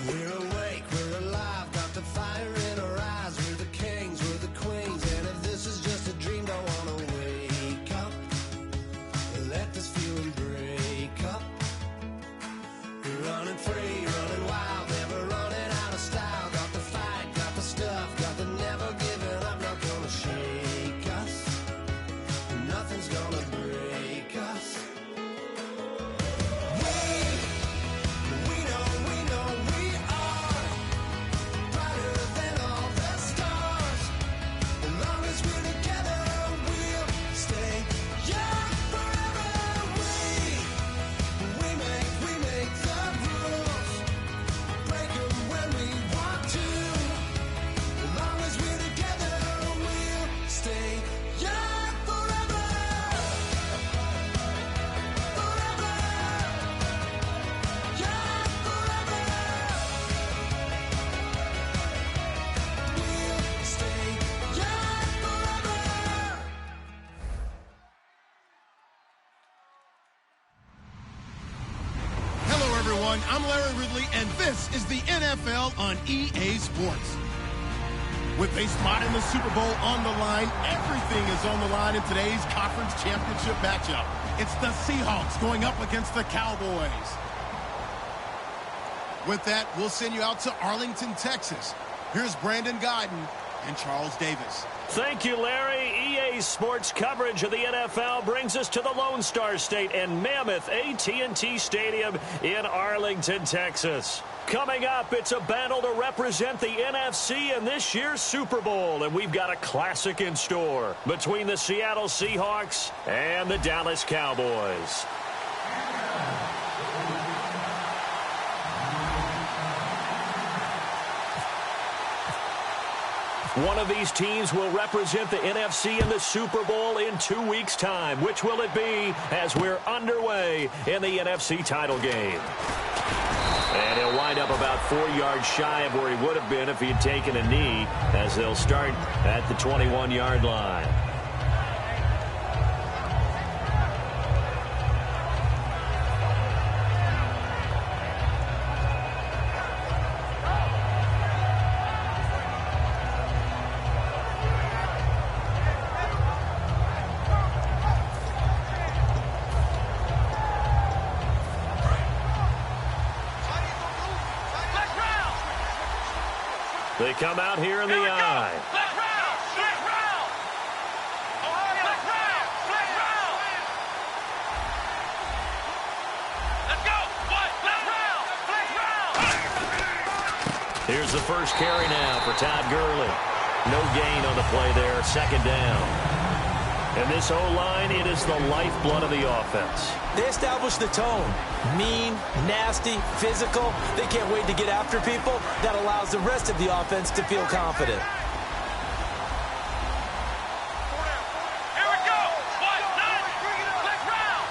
We're awake, we're alive, got the fire in our eyes. We're the kings, we're the queens, and if this is just a dream, don't wanna wake up. Let this feeling break up. We're running free, running wild, never running out of style. Got the fight, got the stuff, got the never giving up. Not gonna shake us, nothing's gonna break us. I'm Larry Ridley, and this is the NFL on EA Sports. With a spot in the Super Bowl on the line, everything is on the line in today's conference championship matchup. It's the Seahawks going up against the Cowboys. With that, we'll send you out to Arlington, Texas. Here's Brandon Guyton and Charles Davis. Thank you, Larry. EA Sports coverage of the NFL brings us to the Lone Star State and Mammoth AT&T Stadium in Arlington, Texas. Coming up, it's a battle to represent the NFC in this year's Super Bowl, and we've got a classic in store between the Seattle Seahawks and the Dallas Cowboys. One of these teams will represent the NFC in the Super Bowl in 2 weeks' time. Which will it be as we're underway in the NFC title game? And he'll wind up about 4 yards shy of where he would have been if he had taken a knee, as they'll start at the 21-yard line. They come out here in the eye. Black round. Black round. Let's go. Black round. Here's the first carry now for Todd Gurley. No gain on the play there. Second down. And this O-line, it is the lifeblood of the offense. They establish the tone. Mean, nasty, physical. They can't wait to get after people. That allows the rest of the offense to feel confident. Here we go. Black round.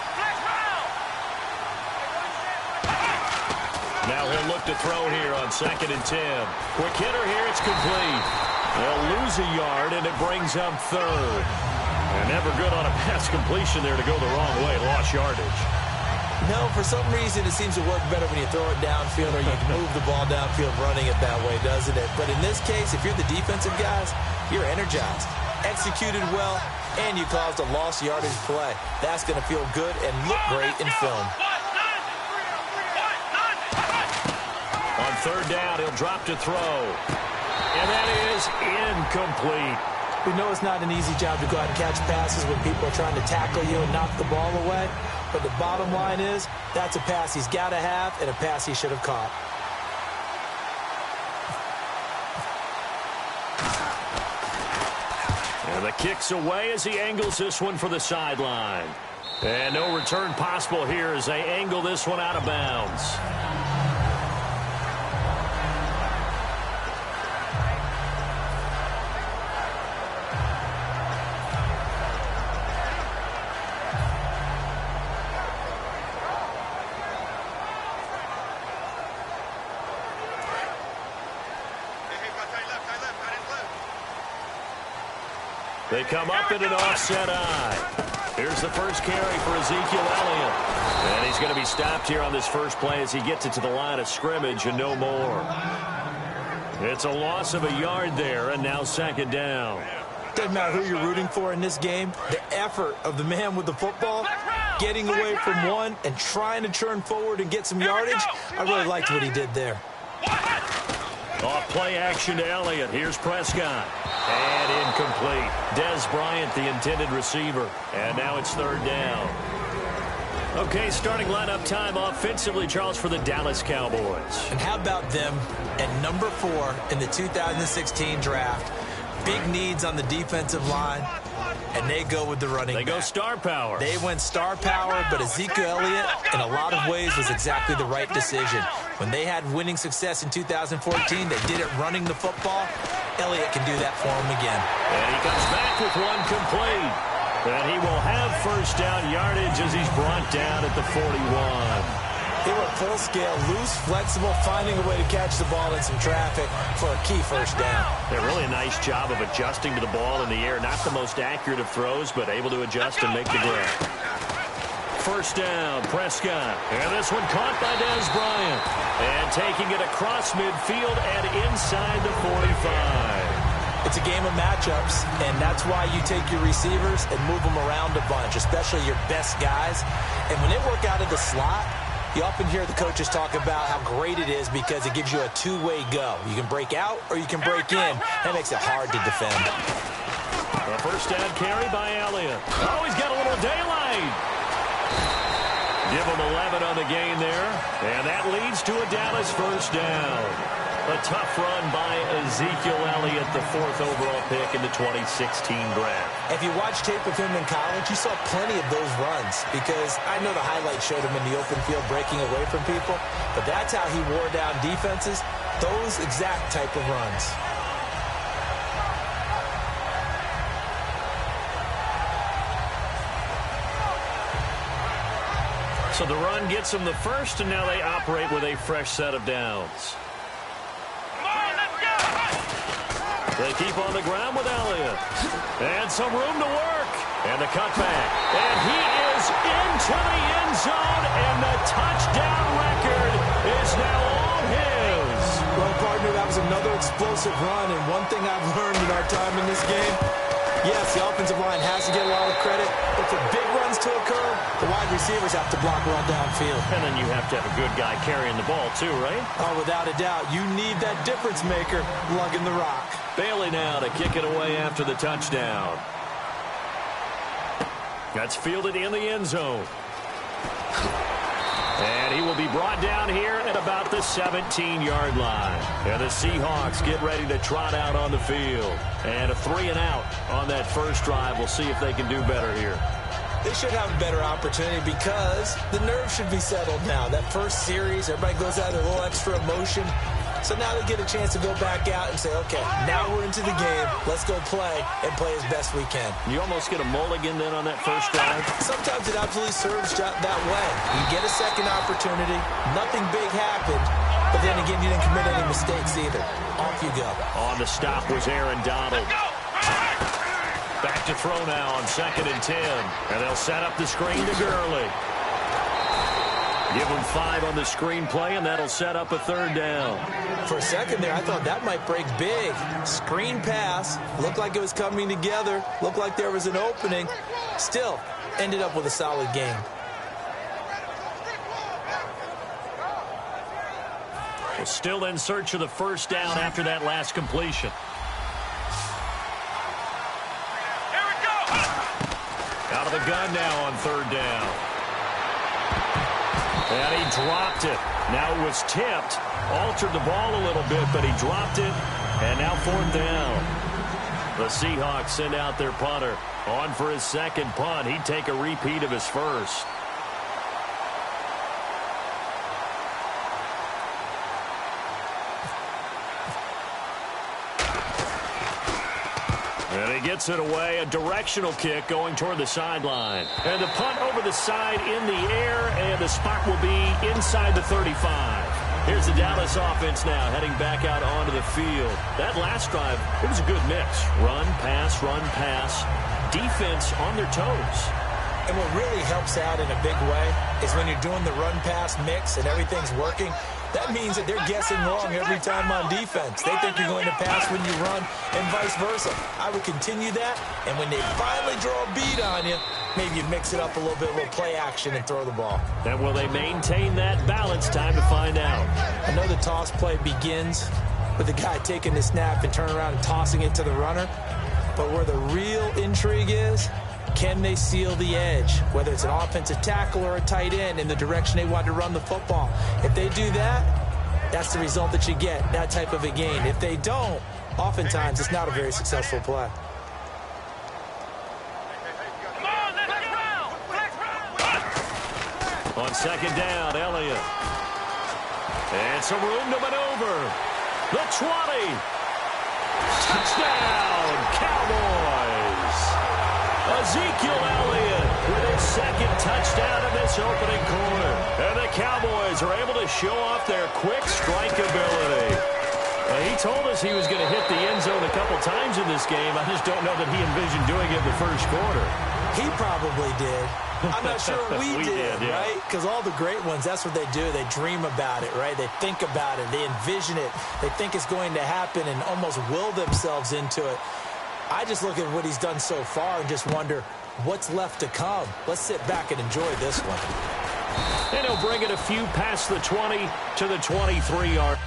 Now he'll look to throw here on 2nd and 10. Quick hitter here, it's complete. They'll lose a yard, and it brings up 3rd. And never good on a pass completion there to go the wrong way. Lost yardage. No, for some reason it seems to work better when you throw it downfield or you move the ball downfield running it that way, doesn't it? But in this case, if you're the defensive guys, you're energized, executed well, and you caused a lost yardage play. That's going to feel good and look great in film. On 3rd down, he'll drop to throw. And that is incomplete. We know it's not an easy job to go out and catch passes when people are trying to tackle you and knock the ball away. But the bottom line is, that's a pass he's got to have and a pass he should have caught. And the kick's away as he angles this one for the sideline. And no return possible here as they angle this one out of bounds. They come up in an offset eye. Here's the first carry for Ezekiel Elliott. And he's going to be stopped here on this first play as he gets it to the line of scrimmage and no more. It's a loss of a yard there, and now second down. Doesn't matter who you're rooting for in this game. The effort of the man with the football, getting away from one and trying to turn forward and get some yardage, I really liked what he did there. Off play action to Elliott. Here's Prescott. And incomplete. Dez Bryant, the intended receiver. And now it's third down. Okay, starting lineup time offensively, Charles, for the Dallas Cowboys. And how about them at number 4 in the 2016 draft? Big needs on the defensive line, and they go with the running back. They go star power. They went star power, but Ezekiel Elliott, in a lot of ways, was exactly the right decision. When they had winning success in 2014, they did it running the football. Elliott can do that for them again. And he comes back with one complete. And he will have first down yardage as he's brought down at the 41. They were full scale, loose, flexible, finding a way to catch the ball in some traffic for a key first down. Yeah, really a nice job of adjusting to the ball in the air. Not the most accurate of throws, but able to adjust and make the grab. First down, Prescott. And this one caught by Dez Bryant. And taking it across midfield and inside the 45. It's a game of matchups, and that's why you take your receivers and move them around a bunch, especially your best guys. And when they work out of the slot, you often hear the coaches talk about how great it is because it gives you a two-way go. You can break out or you can break in. That makes it hard to defend. A first down carry by Elliott. Oh, he's got a little daylight. Give him 11 on the gain there. And that leads to a Dallas first down. A tough run by Ezekiel Elliott, the 4th overall pick in the 2016 draft. If you watch tape of him in college, you saw plenty of those runs because I know the highlights showed him in the open field breaking away from people, but that's how he wore down defenses, those exact type of runs. So the run gets them the first, and now they operate with a fresh set of downs. They keep on the ground with Elliott. And some room to work. And the cutback. And he is into the end zone. And the touchdown record is now all his. Well, partner, that was another explosive run. And one thing I've learned in our time in this game, yes, the offensive line has to get a lot of credit. But for big runs to occur, the wide receivers have to block well downfield. And then you have to have a good guy carrying the ball too, right? Oh, without a doubt. You need that difference maker lugging the rock. Bailey now to kick it away after the touchdown. That's fielded in the end zone. And he will be brought down here at about the 17-yard line. And the Seahawks get ready to trot out on the field. And a 3-and-out on that first drive. We'll see if they can do better here. They should have a better opportunity because the nerves should be settled now. That first series, everybody goes out with a little extra emotion. So now they get a chance to go back out and say, okay, now we're into the game. Let's go play and play as best we can. You almost get a mulligan then on that first drive? Sometimes it absolutely serves that way. You get a second opportunity. Nothing big happened. But then again, you didn't commit any mistakes either. Off you go. On the stop was Aaron Donald. Back to throw now on 2nd and 10. And they'll set up the screen to Gurley. Give him 5 on the screen play, and that'll set up a 3rd down. For a second there, I thought that might break big. Screen pass. Looked like it was coming together. Looked like there was an opening. Still, ended up with a solid game. We're still in search of the first down after that last completion. Here we go. Out of the gun now on 3rd down. And he dropped it. Now it was tipped. Altered the ball a little bit, but he dropped it. And now 4th down. The Seahawks send out their punter. On for his second punt. He'd take a repeat of his first. And he gets it away. A directional kick going toward the sideline. And the punt over the side in the air, and the spot will be inside the 35. Here's the Dallas offense now heading back out onto the field. That last drive, it was a good mix. Run, pass, defense on their toes. And what really helps out in a big way is when you're doing the run-pass mix and everything's working, that means that they're guessing wrong every time on defense. They think you're going to pass when you run and vice versa. I would continue that, and when they finally draw a beat on you, maybe you mix it up a little bit, a little play action, and throw the ball. And will they maintain that balance? Time to find out. I know the toss play begins with the guy taking the snap and turning around and tossing it to the runner, but where the real intrigue is, can they seal the edge, whether it's an offensive tackle or a tight end, in the direction they want to run the football? If they do that, that's the result that you get, that type of a gain. If they don't, oftentimes it's not a very successful play. On second down, Elliott. And some room to maneuver. The 20. Touchdown, Cowboys. Ezekiel Elliott with his second touchdown of this opening quarter. And the Cowboys are able to show off their quick strike ability. He told us he was going to hit the end zone a couple times in this game. I just don't know that he envisioned doing it in the first quarter. He probably did. I'm not sure we did, yeah. right? Because all the great ones, that's what they do. They dream about it, right? They think about it. They envision it. They think it's going to happen and almost will themselves into it. I just look at what he's done so far and just wonder what's left to come. Let's sit back and enjoy this one. And he'll bring it a few past the 20 to the 23-yard.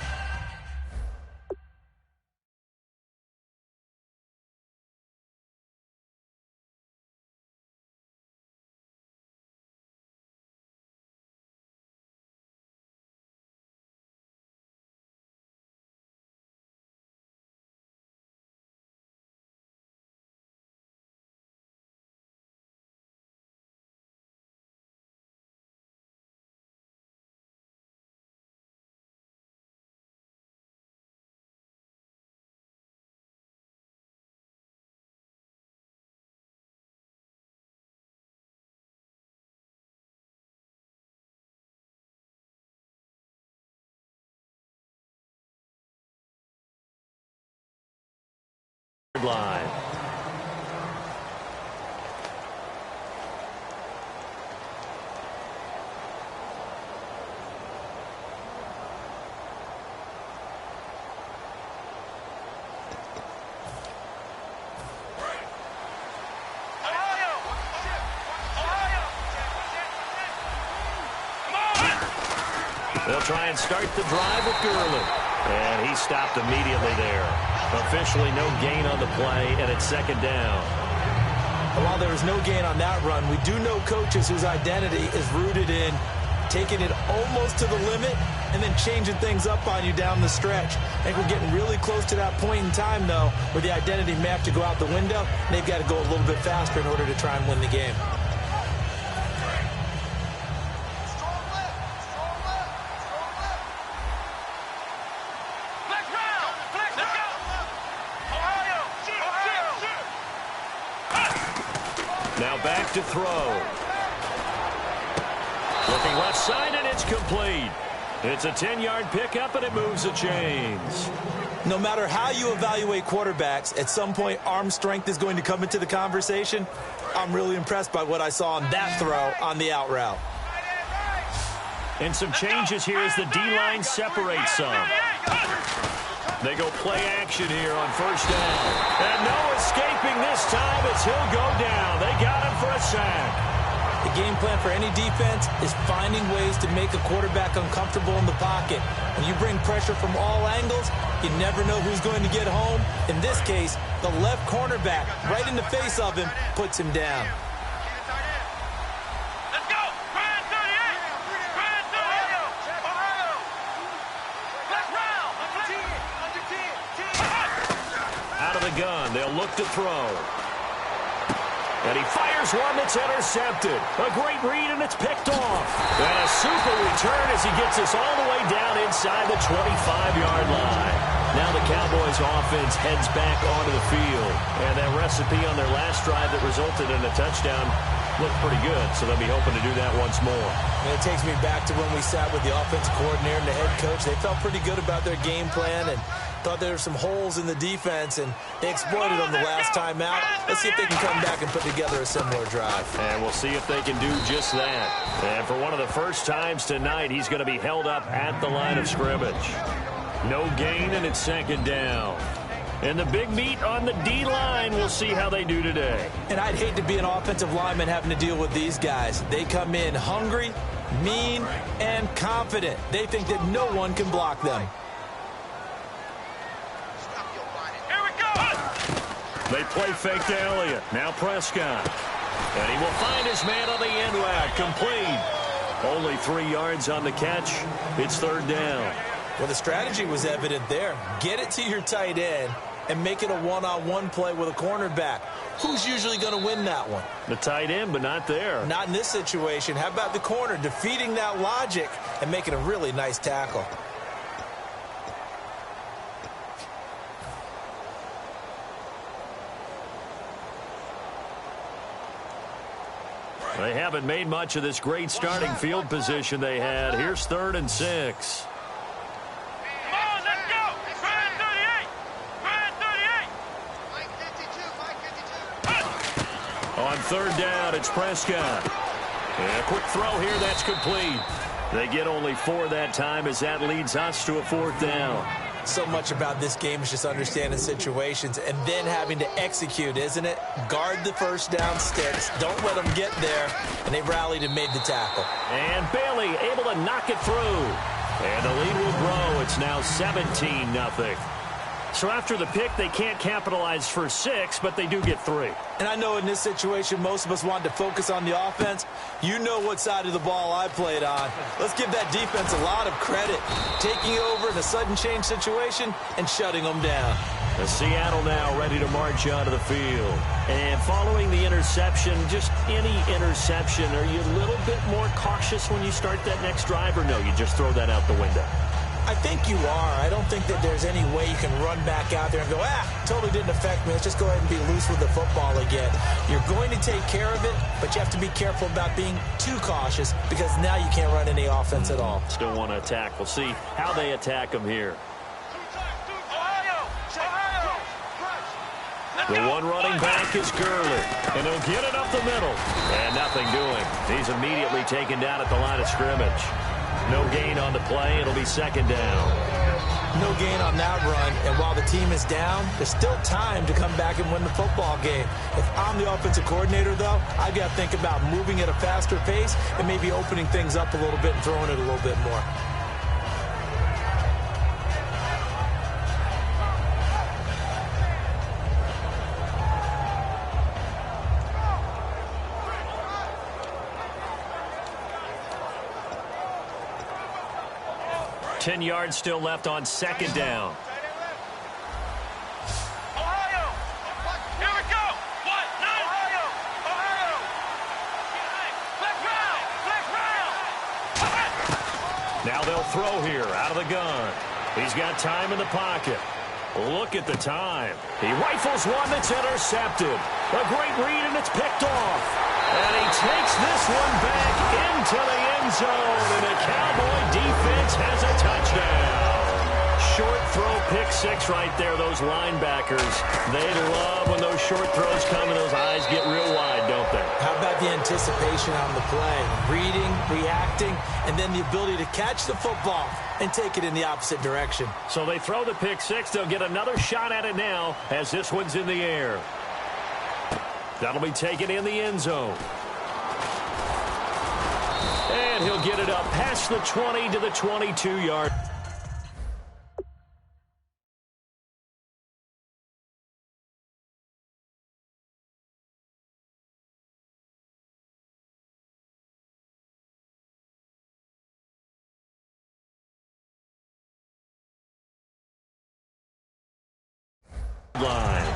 Line. They'll try and start the drive with Gurley. And he stopped immediately there. Officially no gain on the play, and it's second down. While there was no gain on that run, we do know coaches whose identity is rooted in taking it almost to the limit and then changing things up on you down the stretch. I think we're getting really close to that point in time, though, where the identity may have to go out the window, and they've got to go a little bit faster in order to try and win the game. Now back to throw. Looking left side, and it's complete. It's a 10-yard pickup, and it moves the chains. No matter how you evaluate quarterbacks, at some point arm strength is going to come into the conversation. I'm really impressed by what I saw on that throw on the out route. And some changes here as the D-line separates some. They go play action here on first down. And no escaping this time as he'll go down. They got him for a sack. The game plan for any defense is finding ways to make a quarterback uncomfortable in the pocket. When you bring pressure from all angles, you never know who's going to get home. In this case, the left cornerback, right in the face of him, puts him down. Out of the gun, they'll look to throw. And he fires one that's intercepted. A great read, and it's picked off. And a super return as he gets us all the way down inside the 25-yard line. Now the Cowboys offense heads back onto the field. And that recipe on their last drive that resulted in a touchdown looked pretty good, so they'll be hoping to do that once more. And it takes me back to when we sat with the offensive coordinator and the head coach. They felt pretty good about their game plan, and Thought there were some holes in the defense, and they exploited them the last time out. Let's see if they can come back and put together a similar drive. And we'll see if they can do just that. And for one of the first times tonight, he's going to be held up at the line of scrimmage. No gain, and it's second down. And the big meat on the D-line, we'll see how they do today. And I'd hate to be an offensive lineman having to deal with these guys. They come in hungry, mean, and confident. They think that no one can block them. They play fake to Elliott. Now Prescott. And he will find his man on the end route. Complete. Only 3 yards on the catch. It's third down. Well, the strategy was evident there. Get it to your tight end and make it a one-on-one play with a cornerback. Who's usually going to win that one? The tight end, but not there. Not in this situation. How about the corner defeating that logic and making a really nice tackle? They haven't made much of this great starting field position they had. Here's 3rd and 6. Come on, let's go. Brian 38. Brian 38. On 3rd down, it's Prescott. And a quick throw here, that's complete. They get only 4 that time as that leads us to a 4th down. So much about this game is just understanding situations and then having to execute, isn't it? Guard the first down sticks. Don't let them get there. And they rallied and made the tackle. And Bailey able to knock it through. And the lead will grow. It's now 17-0. So after the pick, they can't capitalize for 6, but they do get 3. And I know in this situation, most of us wanted to focus on the offense. You know what side of the ball I played on. Let's give that defense a lot of credit. Taking over in a sudden change situation and shutting them down. The Seattle now ready to march onto the field. And following the interception, just any interception, are you a little bit more cautious when you start that next drive, or no, you just throw that out the window? I think you are. I don't think that there's any way you can run back out there and go, totally didn't affect me. Let's just go ahead and be loose with the football again. You're going to take care of it, but you have to be careful about being too cautious because now you can't run any offense at all. Still want to attack. We'll see how they attack them here. The one running back is Gurley, and he'll get it up the middle. And nothing doing. He's immediately taken down at the line of scrimmage. No gain on the play. It'll be second down. No gain on that run, and while the team is down, there's still time to come back and win the football game. If I'm the offensive coordinator, though, I've got to think about moving at a faster pace and maybe opening things up a little bit and throwing it a little bit more. Ten yards still left on second down. Ohio. Here we go. What? Ohio. Ohio. Flex round. Now they'll throw here out of the gun. He's got time in the pocket. Look at the time. He rifles one that's intercepted. A great read, and it's picked off. And he takes this one back into the end zone, and the Cowboy defense has a touchdown. Short throw, pick 6 right there, those linebackers. They love when those short throws come and those eyes get real wide, don't they? How about the anticipation on the play? Reading, reacting, and then the ability to catch the football and take it in the opposite direction. So they throw the pick 6. They'll get another shot at it now as this one's in the air. That'll be taken in the end zone. And he'll get it up past the 20 to the 22-yard. Line.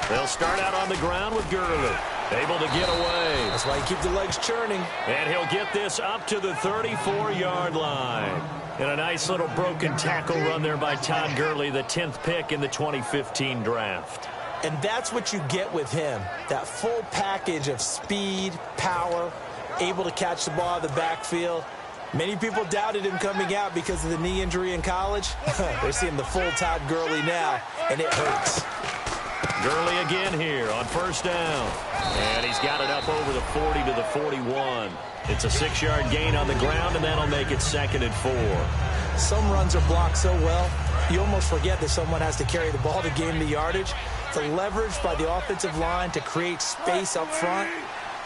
They'll start out on the ground with Gurley. Able to get away. That's why you keep the legs churning. And he'll get this up to the 34-yard line. And a nice little broken tackle run there by Todd Gurley, the 10th pick in the 2015 draft. And that's what you get with him, that full package of speed, power, able to catch the ball out of the backfield. Many people doubted him coming out because of the knee injury in college. They're seeing the full Todd Gurley now, and it hurts. Gurley again here on first down. And he's got it up over the 40 to the 41. It's a 6-yard gain on the ground, and that'll make it 2nd and 4. Some runs are blocked so well, you almost forget that someone has to carry the ball to gain the yardage. The leverage by the offensive line to create space up front,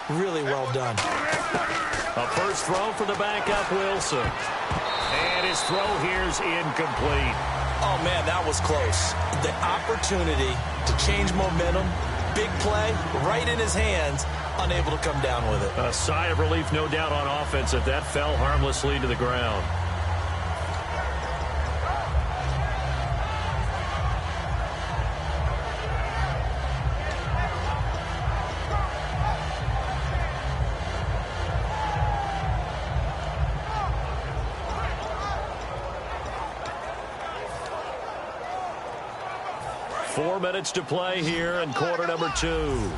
really well done. A first throw for the backup, Wilson. And his throw here's incomplete. Oh, man, that was close. The opportunity to change momentum, big play, right in his hands, unable to come down with it. A sigh of relief, no doubt, on offense if that fell harmlessly to the ground. Four minutes to play here in quarter number 2.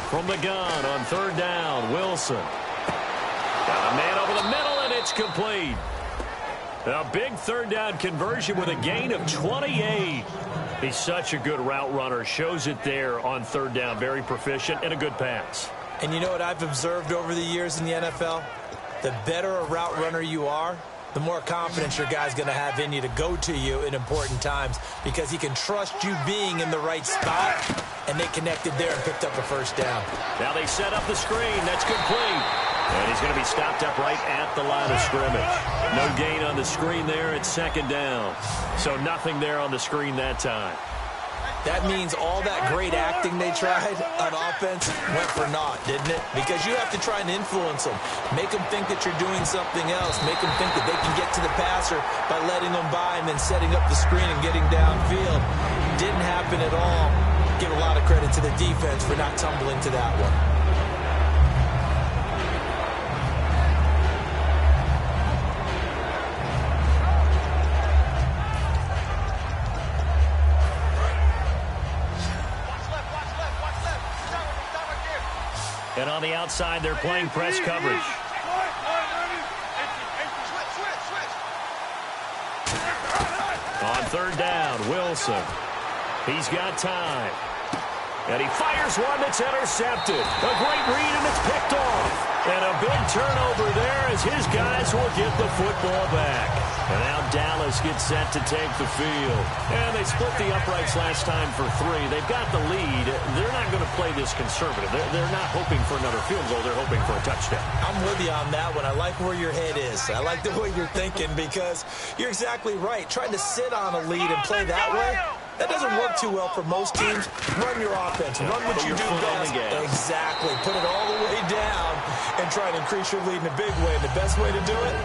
From the gun on third down, Wilson. Got a man over the middle, and it's complete. A big third down conversion with a gain of 28. He's such a good route runner. Shows it there on third down. Very proficient and a good pass. And you know what I've observed over the years in the NFL? The better a route runner you are, the more confidence your guy's going to have in you to go to you in important times because he can trust you being in the right spot, and they connected there and picked up a first down. Now they set up the screen. That's complete. And he's going to be stopped up right at the line of scrimmage. No gain on the screen there. It's 2nd down. So nothing there on the screen that time. That means all that great acting they tried on offense went for naught, didn't it? Because you have to try and influence them. Make them think that you're doing something else. Make them think that they can get to the passer by letting them by and then setting up the screen and getting downfield. Didn't happen at all. Give a lot of credit to the defense for not tumbling to that one. And on the outside, they're playing press coverage. On third down, Wilson. He's got time. And he fires one that's intercepted. A great read, and it's picked off. And a big turnover there as his guys will get the football back. And now Dallas gets set to take the field. And they split the uprights last time for 3. They've got the lead. They're not going to play this conservative. They're not hoping for another field goal. They're hoping for a touchdown. I'm with you on that one. I like where your head is. I like the way you're thinking because you're exactly right. Trying to sit on a lead and play that way, that doesn't work too well for most teams. Run your offense. Run what you do best. Exactly. Put it all the way down and try to increase your lead in a big way. And the best way to do it,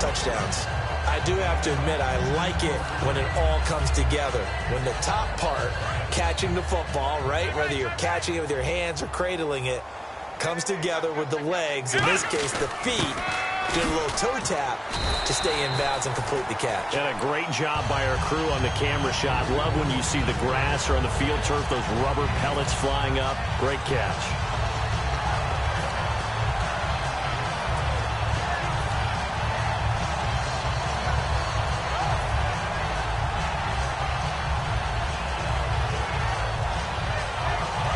touchdowns. I do have to admit, I like it when it all comes together. When the top part, catching the football, right, whether you're catching it with your hands or cradling it, comes together with the legs, in this case the feet, did a little toe tap to stay in bounds and complete the catch. And a great job by our crew on the camera shot. Love when you see the grass or on the field turf, those rubber pellets flying up. Great catch.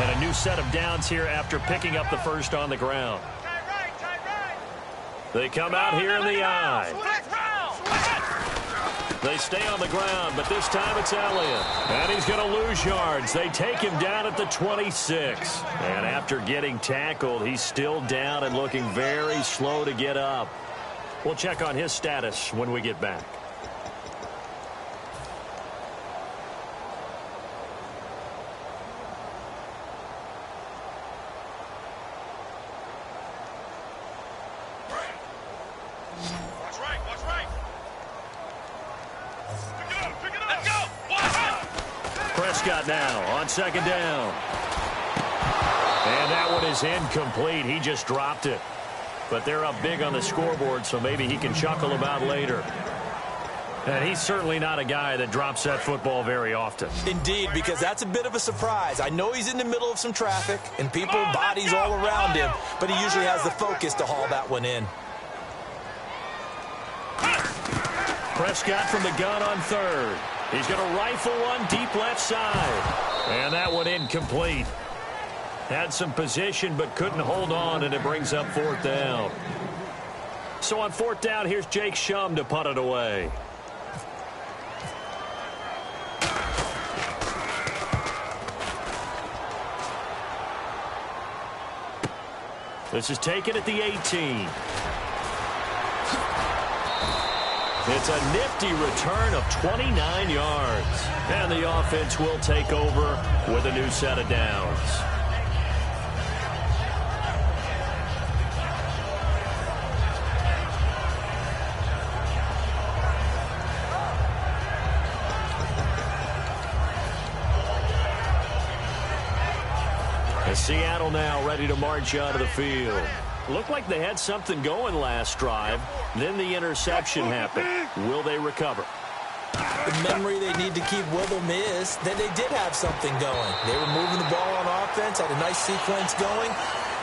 And a new set of downs here after picking up the first on the ground. They come out here in the eye. They stay on the ground, but this time it's Elliott. And he's going to lose yards. They take him down at the 26. And after getting tackled, he's still down and looking very slow to get up. We'll check on his status when we get back. Prescott now on second down. And that one is incomplete. He just dropped it. But they're up big on the scoreboard, so maybe he can chuckle about later. And he's certainly not a guy that drops that football very often. Indeed, because that's a bit of a surprise. I know he's in the middle of some traffic and people, bodies all around him, but he usually has the focus to haul that one in. Prescott from the gun on third. He's going to rifle one deep left side. And that one incomplete. Had some position but couldn't hold on, and it brings up fourth down. So on fourth down, here's Jake Shum to punt it away. This is taken at the 18. It's a nifty return of 29 yards. And the offense will take over with a new set of downs. Seattle now ready to march out of the field. Looked like they had something going last drive. Then the interception happened. Will they recover? The memory they need to keep with them is that they did have something going. They were moving the ball on offense, had a nice sequence going.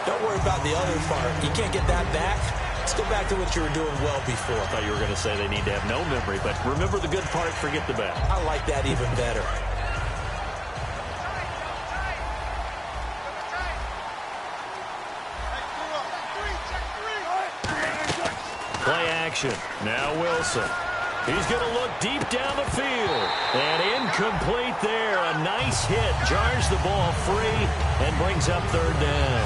Don't worry about the other part. You can't get that back. Let's go back to what you were doing well before. I thought you were going to say they need to have no memory, but remember the good part, forget the bad. I like that even better. Play action. Now Wilson. He's going to look deep down the field. And incomplete there. A nice hit. Jars the ball free and brings up third down.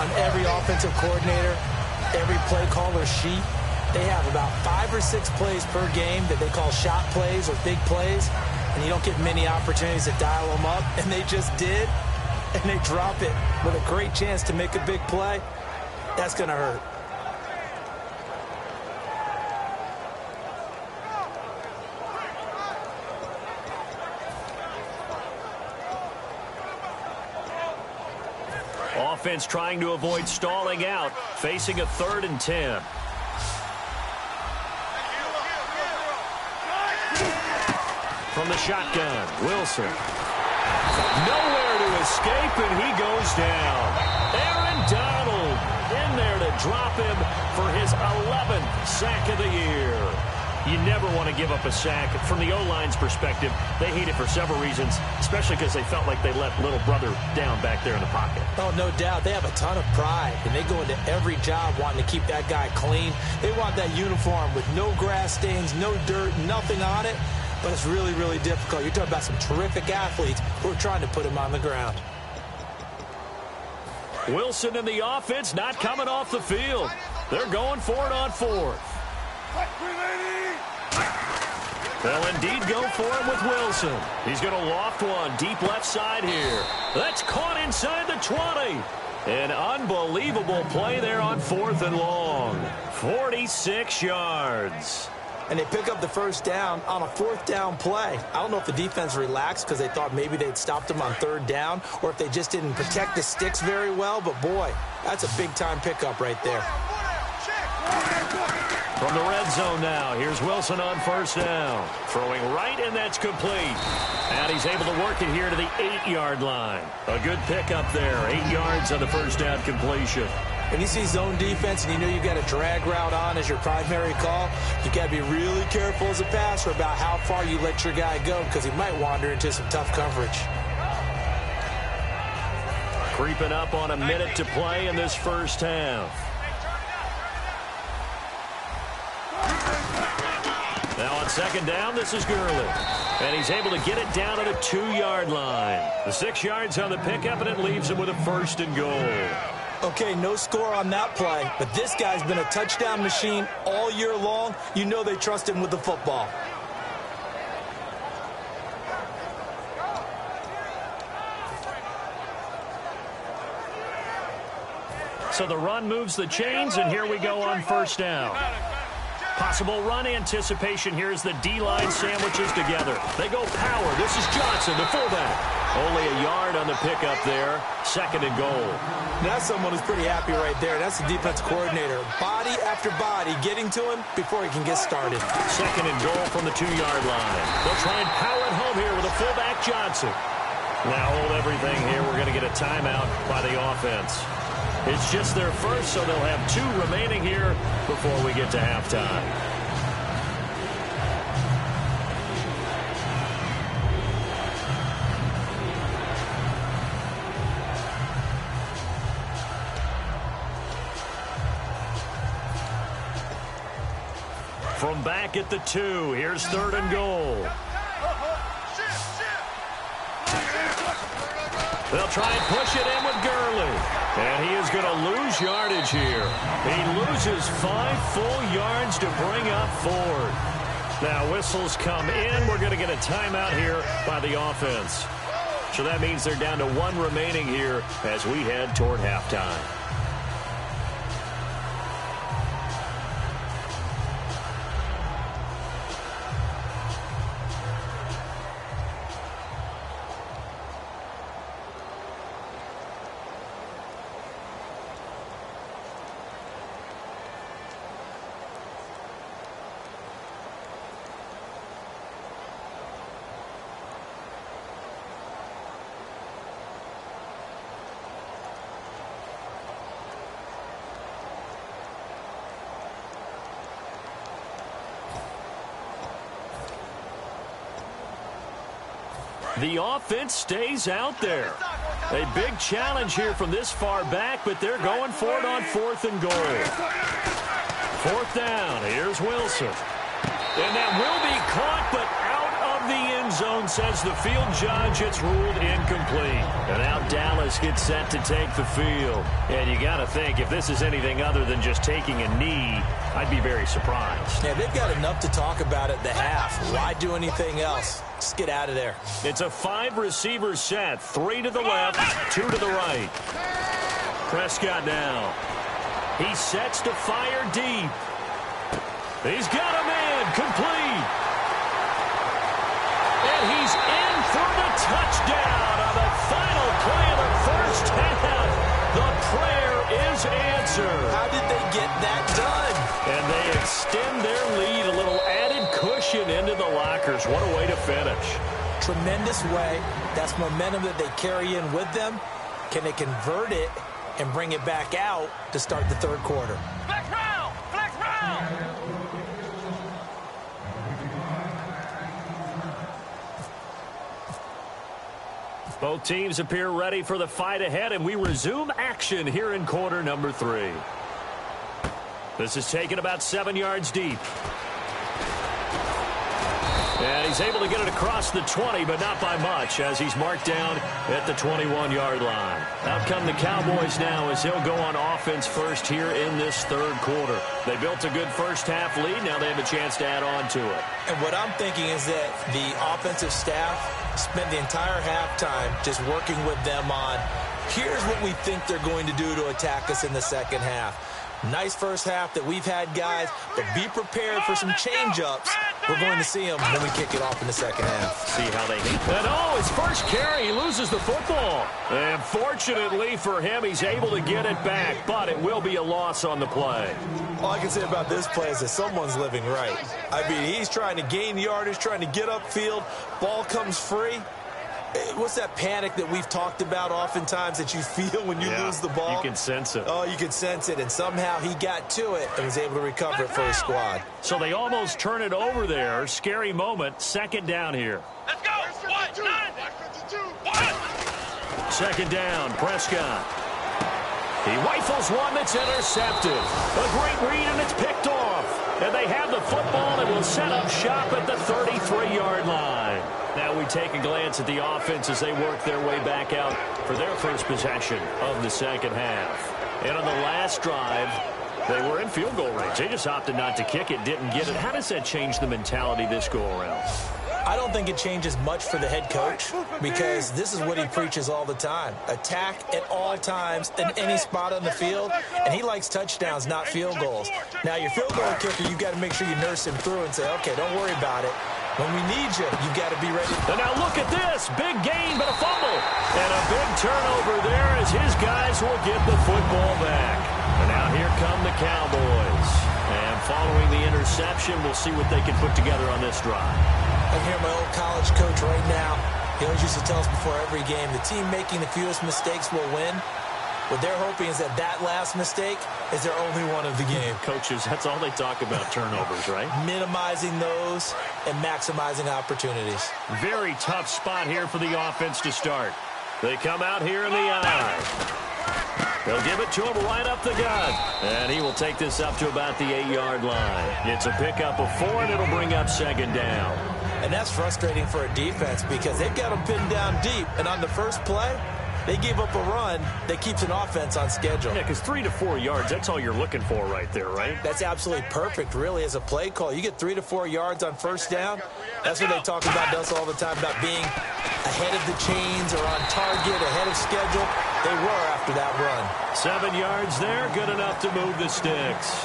On every offensive coordinator, every play caller sheet, they have about 5 or 6 plays per game that they call shot plays or big plays. And you don't get many opportunities to dial them up. And they just did. And they drop it with a great chance to make a big play. That's going to hurt. Offense trying to avoid stalling out, facing a 3rd and 10. From the shotgun, Wilson. Nowhere to escape, and he goes down. Aaron Donald in there to drop him for his 11th sack of the year. You never want to give up a sack. From the O-line's perspective, they hate it for several reasons, especially because they felt like they let little brother down back there in the pocket. Oh, no doubt. They have a ton of pride, and they go into every job wanting to keep that guy clean. They want that uniform with no grass stains, no dirt, nothing on it, but it's really, really difficult. You're talking about some terrific athletes who are trying to put him on the ground. Wilson and the offense not coming off the field. They're going for it on 4th. They'll indeed go for it with Wilson. He's going to loft one deep left side here. That's caught inside the 20. An unbelievable play there on 4th and long. 46 yards. And they pick up the first down on a 4th down play. I don't know if the defense relaxed because they thought maybe they'd stopped them on 3rd down or if they just didn't protect the sticks very well. But, boy, that's a big-time pickup right there. From the red zone now, here's Wilson on 1st down. Throwing right, and that's complete. And he's able to work it here to the 8-yard line. A good pickup there. 8 yards on the first down completion. When you see zone defense and you know you've got a drag route on as your primary call, you got to be really careful as a passer about how far you let your guy go because he might wander into some tough coverage. Creeping up on a minute to play in this first half. Now on 2nd down, this is Gurley. And he's able to get it down to the 2-yard line. The 6 yards on the pickup, and it leaves him with a 1st and goal. Okay, no score on that play, but this guy's been a touchdown machine all year long. You know they trust him with the football. So the run moves the chains, and here we go on 1st down. Possible run anticipation here as the D-line sandwiches together. They go power. This is Johnson, the fullback. Only a yard on the pickup there. 2nd and goal. That's someone who's pretty happy right there. That's the defense coordinator. Body after body getting to him before he can get started. 2nd and goal from the 2-yard line. They'll try and power it home here with a fullback Johnson. Now hold everything here. We're going to get a timeout by the offense. It's just their first, so they'll have 2 remaining here before we get to halftime. From back at the 2, here's 3rd and goal. They'll try and push it in with Gurley. And he is going to lose yardage here. He loses 5 full yards to bring up 4th. Now whistles come in. We're going to get a timeout here by the offense. So that means they're down to 1 remaining here as we head toward halftime. The offense stays out there. A big challenge here from this far back, but they're going for it on 4th and goal. 4th down. Here's Wilson. And that will be caught, but out of the end zone, says the field judge. It's ruled incomplete. And now Dallas gets set to take the field. And you got to think, if this is anything other than just taking a knee, I'd be very surprised. Yeah, they've got enough to talk about at the half. Why do anything else? Just get out of there. It's a 5-receiver set. 3 to the left, 2 to the right. Prescott now. He sets to fire deep. He's got a man complete. And he's in for the touchdown on the final play of the first half. The prayer is answered. How did they get that done? And they extend their lead, a little added cushion into the lockers. What a way to finish. Tremendous way. That's momentum that they carry in with them. Can they convert it and bring it back out to start the 3rd quarter? Flex round! Flex round! Both teams appear ready for the fight ahead, and we resume action here in quarter number 3. This is taken about 7 yards deep. And he's able to get it across the 20, but not by much, as he's marked down at the 21-yard line. Out come the Cowboys now as they'll go on offense first here in this 3rd quarter. They built a good first-half lead. Now they have a chance to add on to it. And what I'm thinking is that the offensive staff spent the entire halftime just working with them on, here's what we think they're going to do to attack us in the second half. Nice first half that we've had, guys, but be prepared for some change-ups. We're going to see them when we kick it off in the second half. See how they hit. And oh, his first carry, he loses the football. And fortunately for him, he's able to get it back, but it will be a loss on the play. All I can say about this play is that someone's living right. I mean, he's trying to gain yardage, trying to get upfield. Ball comes free. What's that panic that we've talked about oftentimes that you feel when you lose the ball? You can sense it. Oh, you can sense it, and somehow he got to it and was able to recover it for his squad. So they almost turn it over there. Scary moment. 2nd down here. Let's go! 1, 9, 1. 2nd down, Prescott. He rifles one that's intercepted. A great read, and it's picked off. And they have the football and will set up shop at the 33-yard line. Now we take a glance at the offense as they work their way back out for their first possession of the second half. And on the last drive, they were in field goal range. They just opted not to kick it, didn't get it. How does that change the mentality this go around? I don't think it changes much for the head coach because this is what he preaches all the time. Attack at all times in any spot on the field, and he likes touchdowns, not field goals. Now, your field goal kicker, you've got to make sure you nurse him through and say, okay, don't worry about it. When we need you, you've got to be ready. And now look at this. Big gain, but a fumble. And a big turnover there as his guys will get the football back. And now here come the Cowboys. And following the interception, we'll see what they can put together on this drive. I can hear my old college coach right now. He always used to tell us before every game, the team making the fewest mistakes will win. What they're hoping is that last mistake is their only one of the game. Coaches, that's all they talk about, turnovers, right? Minimizing those and maximizing opportunities. Very tough spot here for the offense to start. They come out here in the eye. They'll give it to him right up the gut. And he will take this up to about the 8-yard line. It's a pickup of 4, and it'll bring up second down. And that's frustrating for a defense because they've got them pinned down deep. And on the first play, they give up a run that keeps an offense on schedule. Yeah, because 3 to 4 yards, that's all you're looking for right there, right? That's absolutely perfect, really, as a play call. You get 3 to 4 yards on first down. That's what they talk about us all the time, about being ahead of the chains or on target, ahead of schedule. They were after that run. 7 yards there, good enough to move the sticks.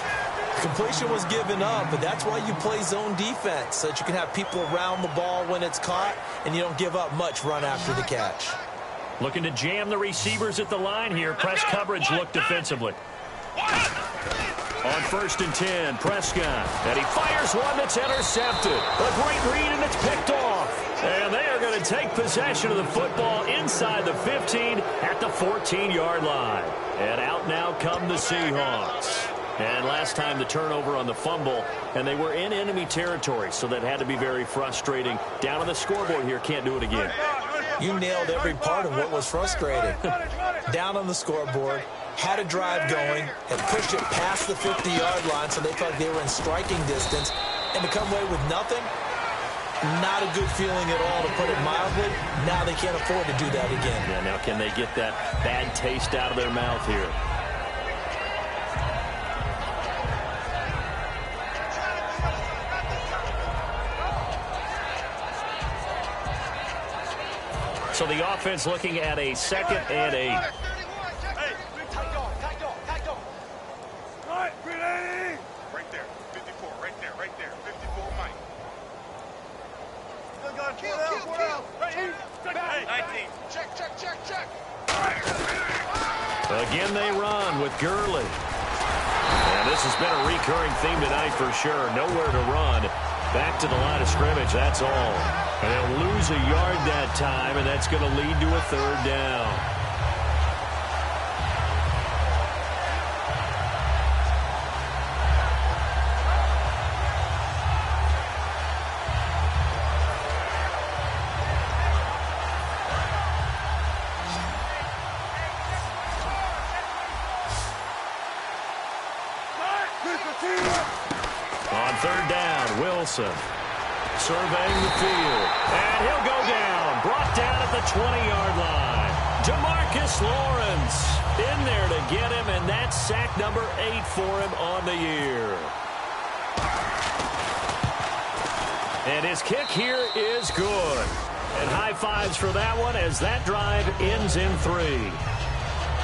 Completion was given up, but that's why you play zone defense, so that you can have people around the ball when it's caught, and you don't give up much run after the catch. Looking to jam the receivers at the line here. Press coverage look defensively. On 1st and 10, Prescott. And he fires one that's intercepted. A great read, and it's picked off. And they are going to take possession of the football inside the 15 at the 14-yard line. And out now come the Seahawks. And last time the turnover on the fumble, and they were in enemy territory, so that had to be very frustrating. Down on the scoreboard here, can't do it again. You nailed every part of what was frustrating. Down on the scoreboard, had a drive going, had pushed it past the 50-yard line so they felt they were in striking distance, and to come away with nothing, not a good feeling at all, to put it mildly. Now they can't afford to do that again. Yeah, now can they get that bad taste out of their mouth here? So the offense looking at a 2nd and 8. Hey, tight dog. All right, ready? Right there, 54, right there, 54, Mike. Still got kill. Right here. Hey, 19. Check. Again they run with Gurley. And this has been a recurring theme tonight for sure. Nowhere to run. Back to the line of scrimmage, that's all. And they'll lose a yard that time, and that's going to lead to a 3rd down. On 3rd down, Wilson surveying the field. And he'll go down. Brought down at the 20-yard line. DeMarcus Lawrence in there to get him, and that's sack number 8 for him on the year. And his kick here is good. And high fives for that one as that drive ends in 3.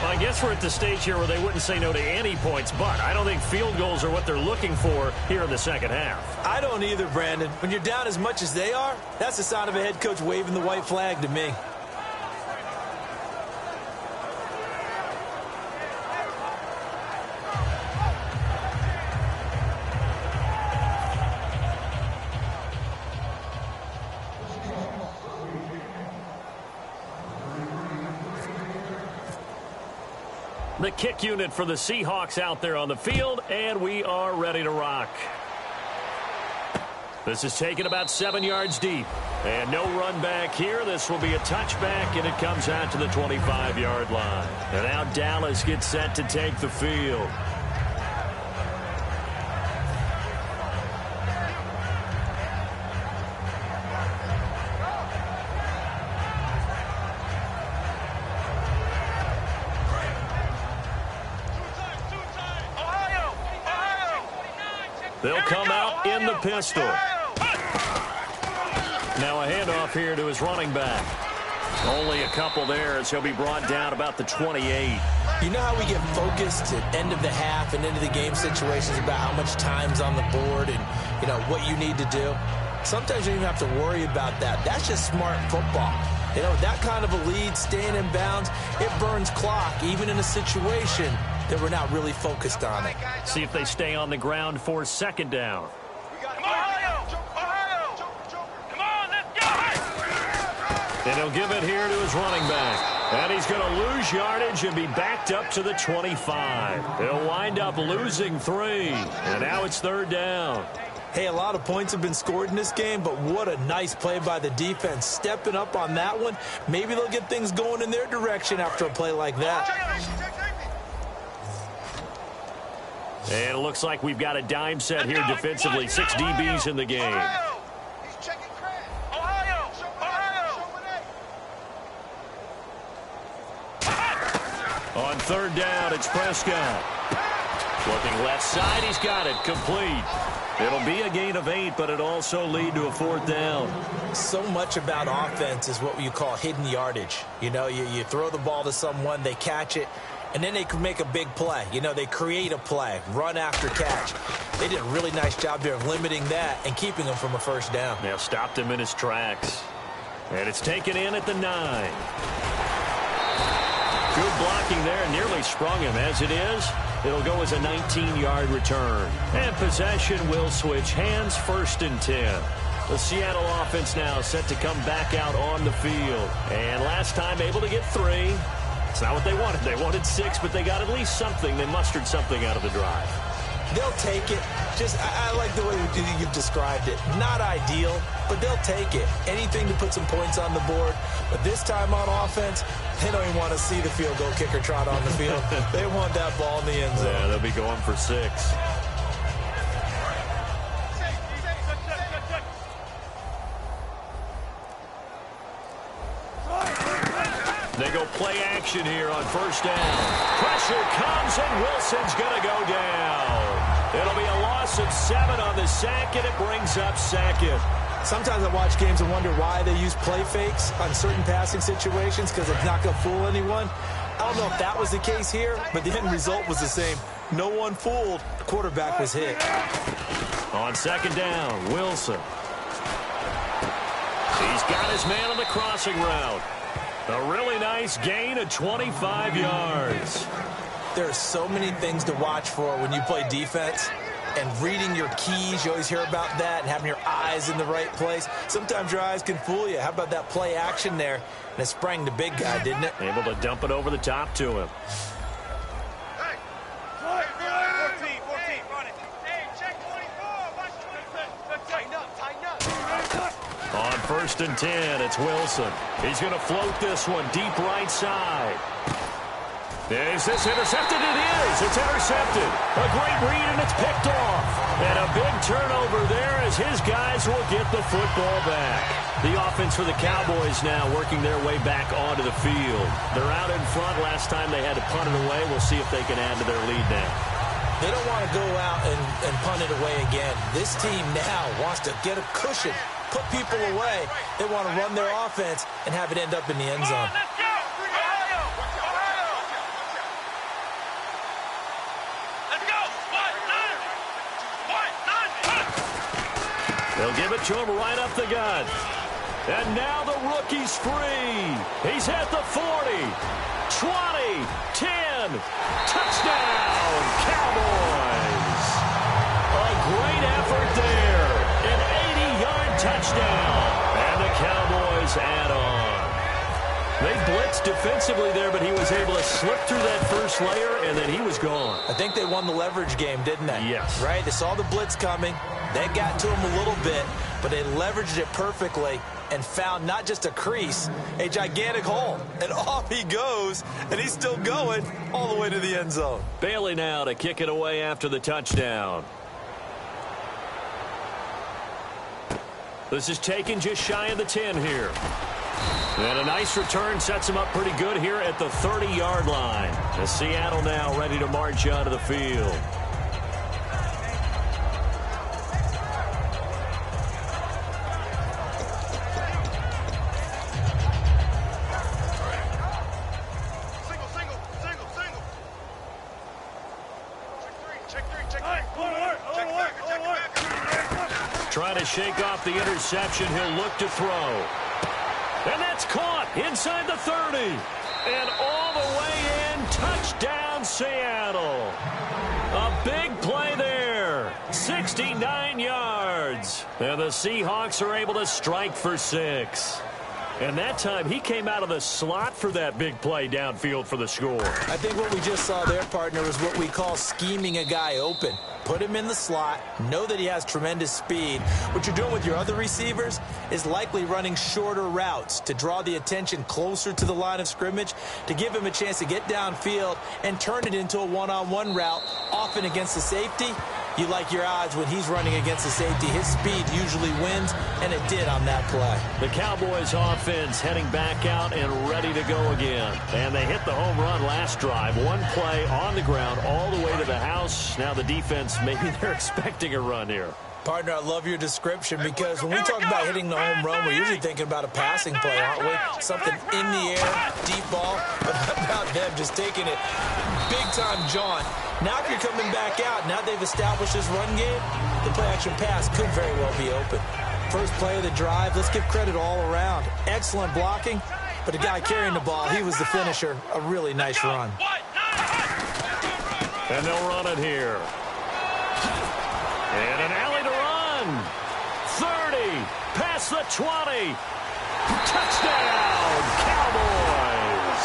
Well, I guess we're at the stage here where they wouldn't say no to any points, but I don't think field goals are what they're looking for here in the second half. I don't either, Brandon. When you're down as much as they are, that's the sign of a head coach waving the white flag to me. The kick unit for the Seahawks out there on the field, and we are ready to rock. This is taken about 7 yards deep. And no run back here. This will be a touchback, and it comes out to the 25-yard line. And now Dallas gets set to take the field. They'll come out in the pistol. Now a handoff here to his running back. Only a couple there as he'll be brought down about the 28. You know how we get focused at end of the half and into the game situations about how much time's on the board and, you know, what you need to do? Sometimes you don't even have to worry about that. That's just smart football. You know, that kind of a lead, staying in bounds, it burns clock, even in a situation that we're not really focused on it. See if they stay on the ground for second down. And he'll give it here to his running back. And he's going to lose yardage and be backed up to the 25. He'll wind up losing 3. And now it's third down. Hey, a lot of points have been scored in this game, but what a nice play by the defense. Stepping up on that one. Maybe they'll get things going in their direction after a play like that. And it looks like we've got a dime set here defensively. 6 DBs in the game. On third down, it's Prescott. Looking left side, he's got it. Complete. It'll be a gain of 8, but it'll also lead to a fourth down. So much about offense is what you call hidden yardage. You know, you throw the ball to someone, they catch it, and then they can make a big play. You know, they create a play, run after catch. They did a really nice job there of limiting that and keeping him from a first down. Now stopped him in his tracks. And it's taken in at the 9. Good blocking there, nearly sprung him. As it is, it'll go as a 19-yard return. And possession will switch hands, first and 10. The Seattle offense now set to come back out on the field. And last time able to get 3. It's not what they wanted. They wanted 6, but they got at least something. They mustered something out of the drive. They'll take it. I like the way you've described it. Not ideal, but they'll take it. Anything to put some points on the board. But this time on offense, they don't even want to see the field goal kicker trot on the field. They want that ball in the end zone. Yeah, they'll be going for 6. They go play action here on first down. Pressure comes, and Wilson's going to go down. It'll be a loss of 7 on the sack, and it brings up second. Sometimes I watch games and wonder why they use play fakes on certain passing situations, because it's not going to fool anyone. I don't know if that was the case here, but the end result was the same. No one fooled. The quarterback was hit. On second down, Wilson. He's got his man on the crossing route. A really nice gain of 25 yards. There are so many things to watch for when you play defense. And reading your keys, you always hear about that, and having your eyes in the right place. Sometimes your eyes can fool you. How about that play action there? And it sprang the big guy, didn't it? Able to dump it over the top to him. Hey, 14, run it. Hey, check 24. Watch 24. Tighten up. On first and 10, it's Wilson. He's going to float this one deep right side. Is this intercepted? It is. It's intercepted. A great read, and it's picked off. And a big turnover there as his guys will get the football back. The offense for the Cowboys now working their way back onto the field. They're out in front. Last time they had to punt it away. We'll see if they can add to their lead now. They don't want to go out and punt it away again. This team now wants to get a cushion, put people away. They want to run their offense and have it end up in the end zone. They'll give it to him right up the gut. And now the rookie's free. He's at the 40, 20, 10. Touchdown, Cowboys. A great effort there. An 80-yard touchdown. And the Cowboys add on. They blitzed defensively there, but he was able to slip through that first layer, and then he was gone. I think they won the leverage game, didn't they? Yes. Right? They saw the blitz coming. They got to him a little bit, but they leveraged it perfectly and found not just a crease, a gigantic hole. And off he goes, and he's still going all the way to the end zone. Bailey now to kick it away after the touchdown. This is taken just shy of the 10 here. And a nice return sets him up pretty good here at the 30-yard line. As Seattle now ready to march onto the field. Trying to shake off the interception. He'll look to throw. And that's caught inside the 30. And all the way in. Touchdown, Seattle. A big play there. 69 yards. And the Seahawks are able to strike for 6. And that time, he came out of the slot for that big play downfield for the score. I think what we just saw there, partner, is what we call scheming a guy open. Put him in the slot, know that he has tremendous speed. What you're doing with your other receivers is likely running shorter routes to draw the attention closer to the line of scrimmage, to give him a chance to get downfield and turn it into a one-on-one route, often against the safety. You like your odds when he's running against the safety. His speed usually wins, and it did on that play. The Cowboys offense heading back out and ready to go again. And they hit the home run last drive. One play on the ground all the way to the house. Now the defense, maybe they're expecting a run here. Partner, I love your description because when we talk about hitting the home run, we're usually thinking about a passing play, aren't we? Something in the air, deep ball. But how about them just taking it big-time jaunt? Now if you're coming back out, now they've established this run game, the play-action pass could very well be open. First play of the drive, let's give credit all around. Excellent blocking, but the guy carrying the ball, he was the finisher. A really nice run. And they'll run it here. And an alley to run. 30, past the 20. Touchdown, Cowboys.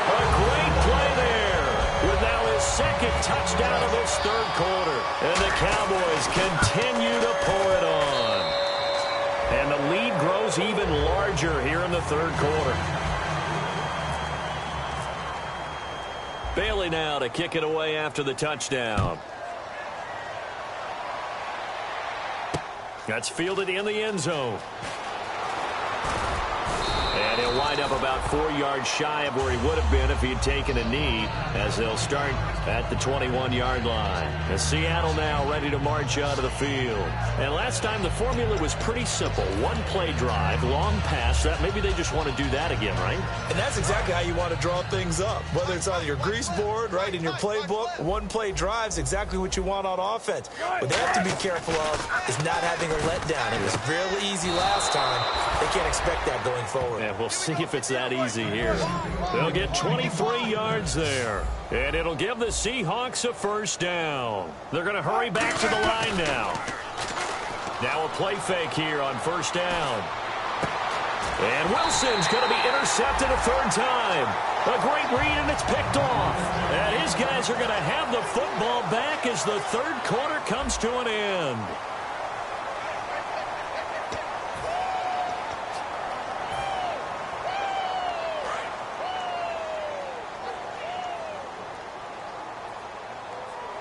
A great play there with now his second touchdown of this third quarter. And the Cowboys continue to pour it on. And the lead grows even larger here in the third quarter. Bailey now to kick it away after the touchdown. That's fielded in the end zone. And he'll wind up about 4 yards shy of where he would have been if he had taken a knee, as they'll start at the 21-yard line. And Seattle now ready to march out of the field. And last time the formula was pretty simple. One-play drive, long pass. That maybe they just want to do that again, right? And that's exactly how you want to draw things up. Whether it's on your grease board, right, in your playbook, one-play drive's exactly what you want on offense. What they have to be careful of is not having a letdown. It was real easy last time. They can't expect that going forward. Yeah, we'll see if it's that easy here. They'll get 23 yards there. And it'll give the Seahawks a first down. They're going to hurry back to the line now. Now a play fake here on first down. And Wilson's going to be intercepted a third time. A great read, and it's picked off. And his guys are going to have the football back as the third quarter comes to an end.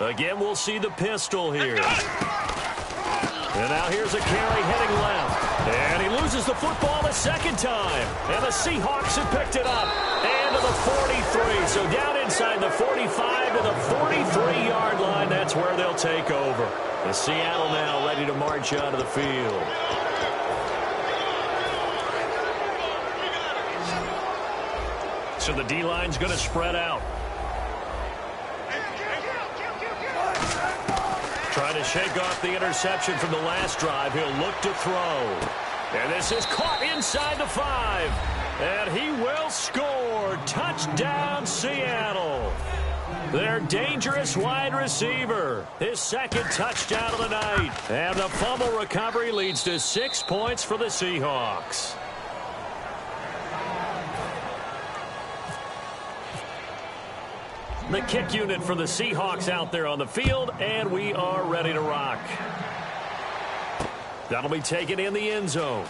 Again, we'll see the pistol here. And now here's a carry heading left. And he loses the football a second time. And the Seahawks have picked it up. And to the 43. So down inside the 45 to the 43-yard line. That's where they'll take over. And Seattle now ready to march out of the field. So the D-line's going to spread out. Trying to shake off the interception from the last drive. He'll look to throw. And this is caught inside the 5. And he will score. Touchdown, Seattle. Their dangerous wide receiver. His second touchdown of the night. And the fumble recovery leads to 6 points for the Seahawks. The kick unit for the Seahawks out there on the field, and we are ready to rock. That'll be taken in the end zone.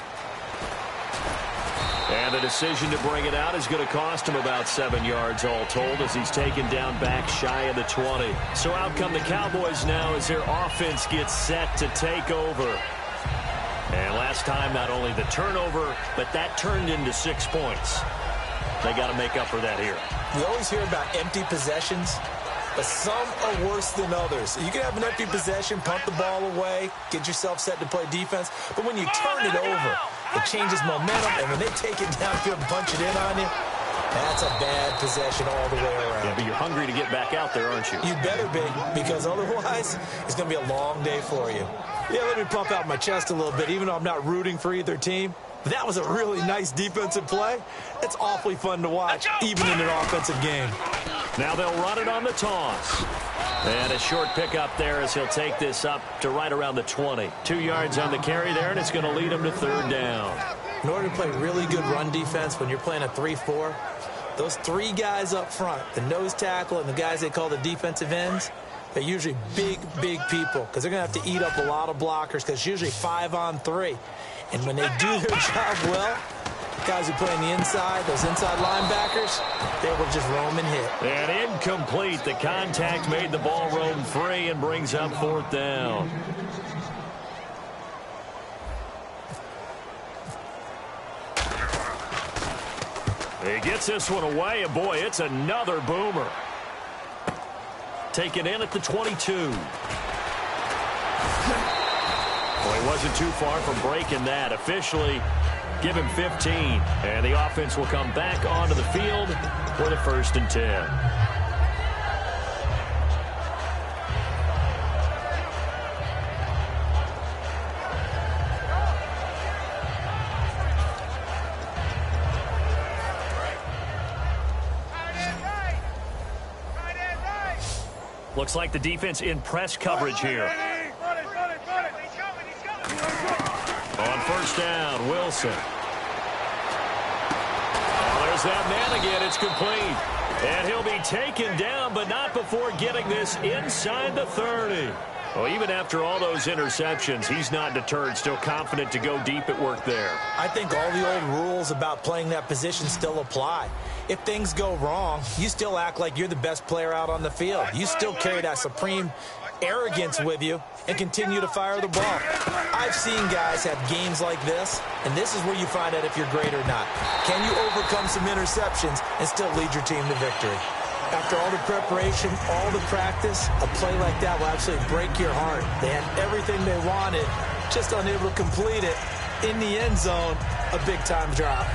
And the decision to bring it out is going to cost him about 7 yards all told, as he's taken down back shy of the 20. So out come the Cowboys now as their offense gets set to take over. And last time, not only the turnover, but that turned into 6 points. They got to make up for that here. We always hear about empty possessions, but some are worse than others. You can have an empty possession, punt the ball away, get yourself set to play defense, but when you turn it over, it changes momentum, and when they take it downfield and punch it in on you, That's a bad possession all the way around. Yeah, but you're hungry to get back out there, aren't you? You better be, because otherwise it's going to be a long day for you. Yeah, let me pump out my chest a little bit, even though I'm not rooting for either team. That was a really nice defensive play. It's awfully fun to watch, even in an offensive game. Now they'll run it on the toss. And a short pickup there as he'll take this up to right around the 20. 2 yards on the carry there, and it's going to lead him to third down. In order to play really good run defense when you're playing a 3-4, those 3 guys up front, the nose tackle and the guys they call the defensive ends, they're usually big, big people because they're going to have to eat up a lot of blockers because it's usually 5-on-3. And when they do their job well, guys who play on the inside, those inside linebackers, they will just roam and hit. And incomplete. The contact made the ball roam free and brings up fourth down. He gets this one away, and boy, it's another boomer. Taken in at the 22. Well, he wasn't too far from breaking that. Officially, give him 15. And the offense will come back onto the field for the 1st and 10. Looks like the defense in press coverage here. On first down, Wilson. Oh, there's that man again. It's complete. And he'll be taken down, but not before getting this inside the 30. Well, even after all those interceptions, he's not deterred, still confident to go deep at work there. I think all the old rules about playing that position still apply. If things go wrong, you still act like you're the best player out on the field. You still carry that supreme arrogance with you and continue to fire the ball. I've seen guys have games like this, and this is where you find out if you're great or not. Can you overcome some interceptions and still lead your team to victory? After all the preparation, all the practice, a play like that will absolutely break your heart. They had everything they wanted, just unable to complete it. In the end zone, a big-time drop.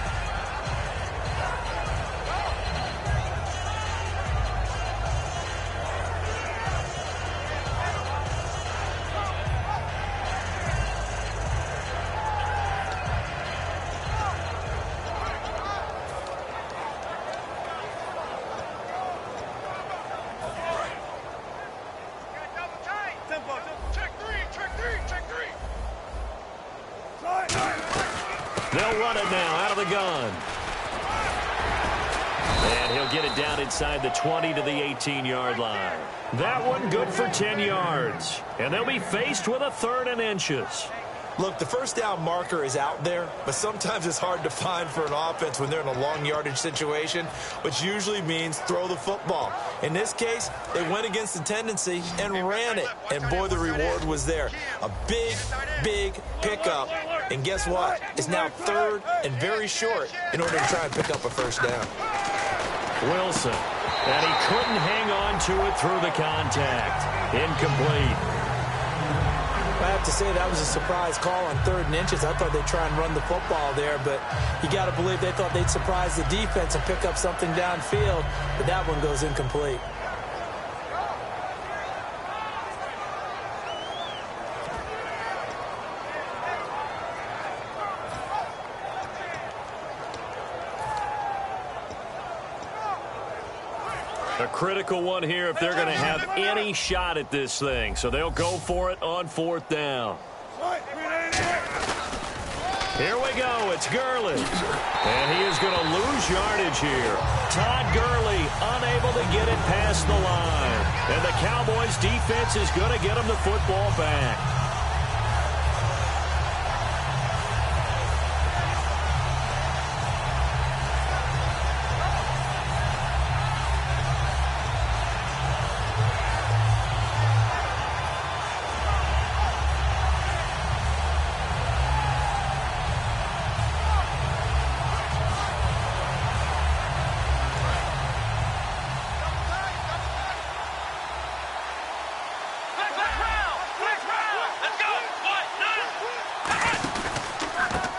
They'll run it now out of the gun. And he'll get it down inside the 20 to the 18-yard line. That one good for 10 yards. And they'll be faced with a 3rd and inches. Look, the first down marker is out there, but sometimes it's hard to find for an offense when they're in a long yardage situation, which usually means throw the football. In this case, they went against the tendency and ran it, and boy, the reward was there. A big, big pickup, and guess what? It's now 3rd and very short in order to try and pick up a first down. Wilson, and he couldn't hang on to it through the contact. Incomplete. I have to say that was a surprise call on 3rd and inches. I thought they'd try and run the football there, but you got to believe they thought they'd surprise the defense and pick up something downfield, but that one goes incomplete. A critical one here if they're going to have any shot at this thing. So they'll go for it on 4th down. Here we go. It's Gurley. And he is going to lose yardage here. Todd Gurley unable to get it past the line. And the Cowboys defense is going to get him the football back.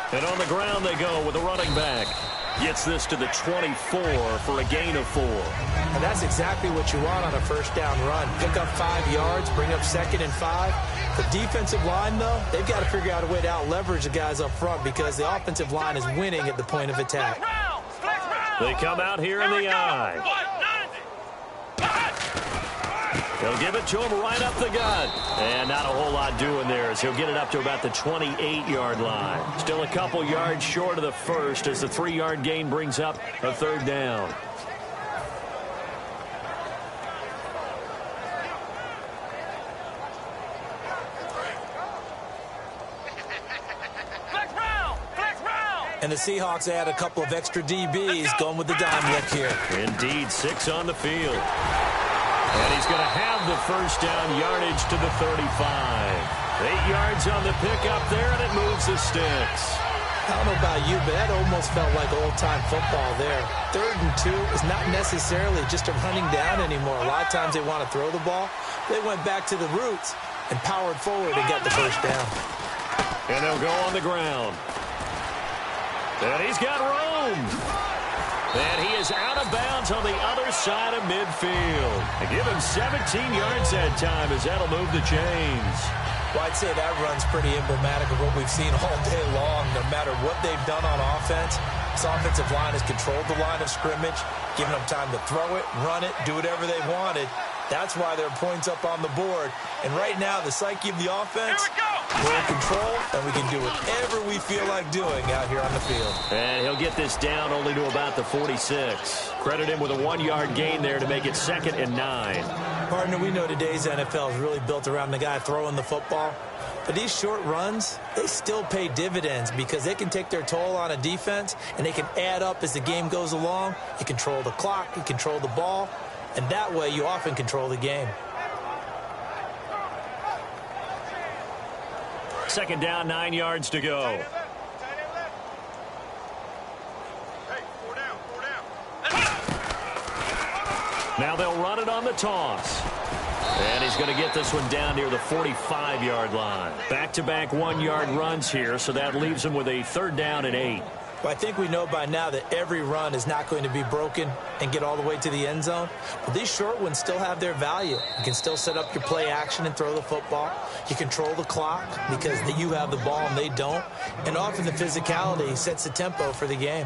And on the ground they go with the running back. Gets this to the 24 for a gain of 4. And that's exactly what you want on a first down run. Pick up 5 yards, bring up 2nd and 5. The defensive line, though, they've got to figure out a way to out-leverage the guys up front because the offensive line is winning at the point of attack. They come out here in the eye. They'll give it to him right up the gut. And not a whole lot doing there as he'll get it up to about the 28-yard line. Still a couple yards short of the first as the 3-yard gain brings up a 3rd down. And the Seahawks add a couple of extra DBs going with the dime look here. Indeed, 6 on the field. And he's going to have the first down yardage to the 35. 8 yards on the pickup there, and it moves the sticks. I don't know about you, but that almost felt like old-time football there. 3rd and 2 is not necessarily just a running down anymore. A lot of times they want to throw the ball. They went back to the roots and powered forward and got the first down. And they'll go on the ground. And he's got room. And he is out of bounds on the other side of midfield. And give him 17 yards that time as that'll move the chains. Well, I'd say that run's pretty emblematic of what we've seen all day long. No matter what they've done on offense, this offensive line has controlled the line of scrimmage, giving them time to throw it, run it, do whatever they wanted. That's why there are points up on the board. And right now, the psyche of the offense, we're in control, and we can do whatever we feel like doing out here on the field. And he'll get this down only to about the 46. Credit him with a 1-yard gain there to make it 2nd and 9. Partner, we know today's NFL is really built around the guy throwing the football. But these short runs, they still pay dividends because they can take their toll on a defense, and they can add up as the game goes along. You control the clock, you control the ball, and that way you often control the game. 2nd down, 9 yards to go. Now they'll run it on the toss. And he's going to get this one down near the 45-yard line. Back-to-back 1-yard runs here, so that leaves him with a 3rd down and 8. Well, I think we know by now that every run is not going to be broken and get all the way to the end zone. But these short ones still have their value. You can still set up your play action and throw the football. You control the clock because you have the ball and they don't. And often the physicality sets the tempo for the game.